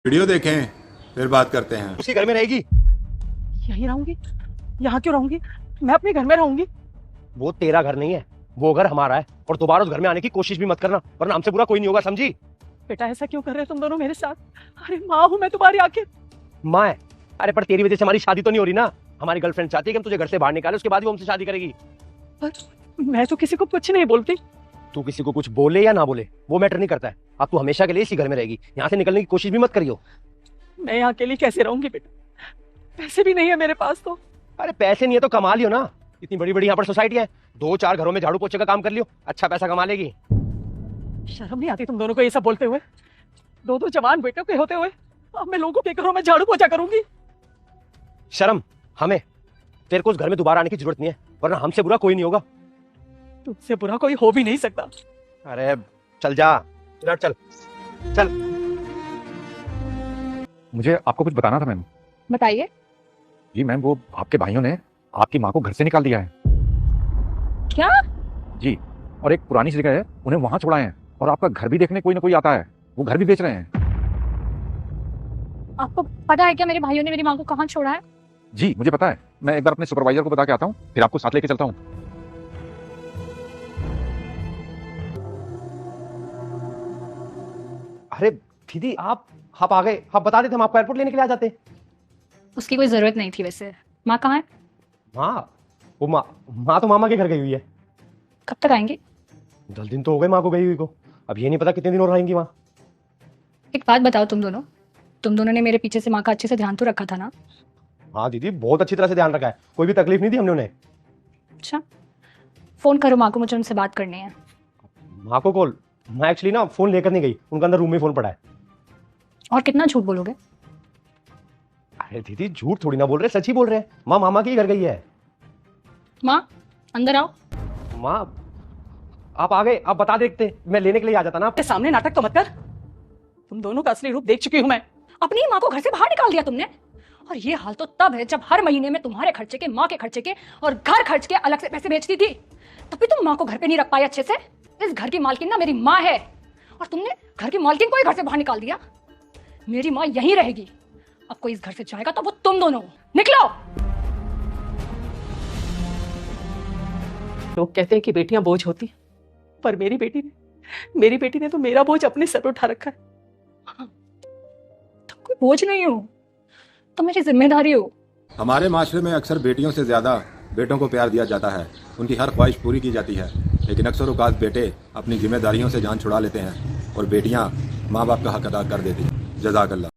Video देखें फिर बात करते हैं। उसी घर में रहेगी? यहीं रहूंगी। यहाँ क्यों रहूंगी? मैं अपने घर में रहूंगी। वो तेरा घर नहीं है, वो घर हमारा है। और दोबारा उस घर में आने की कोशिश भी मत करना, वरना हमसे बुरा कोई नहीं होगा, समझी? बेटा ऐसा क्यों कर रहे हो तुम दोनों मेरे साथ? अरे माँ हूँ मैं तुम्हारी आखिर। माँ है? अरे पर तेरी वजह से हमारी शादी तो नहीं हो रही ना। हमारी गर्लफ्रेंड चाहती है कि हम तुझे घर से बाहर निकाले, उसके बाद भी हमसे शादी करेगी। पर मैं तो किसी को कुछ नहीं बोलती। तू किसी को कुछ बोले या ना बोले वो मैटर नहीं करता है। अब तू हमेशा के लिए इसी घर में रहेगी, यहाँ से निकलने की कोशिश भी मत करियो। मैं यहाँ अकेली कैसे रहूंगी बेटा? पैसे भी नहीं है मेरे पास तो। अरे पैसे नहीं है तो कमा लियो ना, इतनी बड़ी बड़ी यहाँ पर सोसाइटी है, 2-4 घरों में झाड़ू पोछे का काम कर लियो, अच्छा पैसा कमा लेगी। शर्म नहीं आती तुम दोनों को ये सब बोलते हुए? 2 जवान बेटों के होते हुए अब मैं लोगों के घरों में झाड़ू पोछा करूंगी? शर्म हमें? तेरे को उस घर में दोबारा आने की जरूरत नहीं है, वरना हमसे बुरा कोई नहीं होगा। तुझसे बुरा कोई हो भी नहीं सकता। अरे चल जा, इधर चल चल। मुझे आपको कुछ बताना था मैम। बताइए। जी मैम, वो आपके भाइयों ने आपकी माँ को घर से निकाल दिया है। क्या? जी, और एक पुरानी जगह है, उन्हें वहां छोड़ा है। और आपका घर भी देखने कोई ना कोई आता है, वो घर भी बेच रहे हैं। आपको पता है क्या मेरे भाइयों ने मेरी माँ को कहाँ छोड़ा है? जी मुझे पता है, मैं एक बार अपने सुपरवाइजर को बता के आता हूँ, फिर आपको साथ लेके चलता हूँ। अरे दीदी आप आ गए, आप बता देते हम आपको एयरपोर्ट लेने के लिए आ जाते। उसकी कोई जरूरत नहीं थी। वैसे माँ कहाँ है? माँ? वो माँ तो मामा के घर गई हुई है। कब तक आएंगी? 10 दिन तो हो गए माँ को गई हुई को, अब ये नहीं पता कितने दिन और रहेंगी वहाँ। एक बात बताओ, तुम दोनों ने मेरे पीछे से माँ का अच्छे से ध्यान तो रखा था ना? हाँ दीदी बहुत अच्छी तरह से ध्यान रखा है, कोई भी तकलीफ नहीं दी हमने उन्हें। अच्छा, फोन करो माँ को, मुझे उनसे बात करनी है। माँ को कॉल? मैं एक्चुअली ना फोन लेकर नहीं गई, उनका अंदर रूम में फोन पड़ा है। और कितना झूठ बोलोगे? अरे दीदी झूठ थोड़ी ना बोल रहे, सच ही बोल रहे हैं। माँ मामा के घर गई है। माँ अंदर आओ। माँ आप आ गए, आप बता देते मैं लेने के लिए आ जाता ना। आपके सामने नाटक तो मत कर। तुम दोनों का असली रूप देख चुकी हूँ मैं। अपनी माँ को घर से बाहर निकाल दिया तुमने। और ये हाल तो तब है जब हर महीने में तुम्हारे खर्चे के, माँ के खर्चे के और घर खर्च के अलग से पैसे भेजती थी। तब भी तुम माँ को घर पे नहीं रख पाए अच्छे से। इस घर की मालकिन ना मेरी माँ है, और तुमने घर की मालकिन को ही घर से बाहर निकाल दिया। मेरी माँ यहीं रहेगी। अब कोई इस घर से जाएगा तो वो तुम दोनों। निकलो। लोग कहते हैं कि बेटियां बोझ होती, पर मेरी बेटी ने तो मेरा बोझ अपने सर पर उठा रखा है। तुम कोई बोझ नहीं हो, तुम मेरी जिम्मेदारी हो। हमारे माशरे में अक्सर बेटियों से ज्यादा बेटों को प्यार दिया जाता है, उनकी हर ख्वाहिश पूरी की जाती है, लेकिन अक्सर औकात बेटे अपनी जिम्मेदारियों से जान छुड़ा लेते हैं और बेटियां माँ बाप का हक अदा कर देती हैं। जज़ाकल्लाह।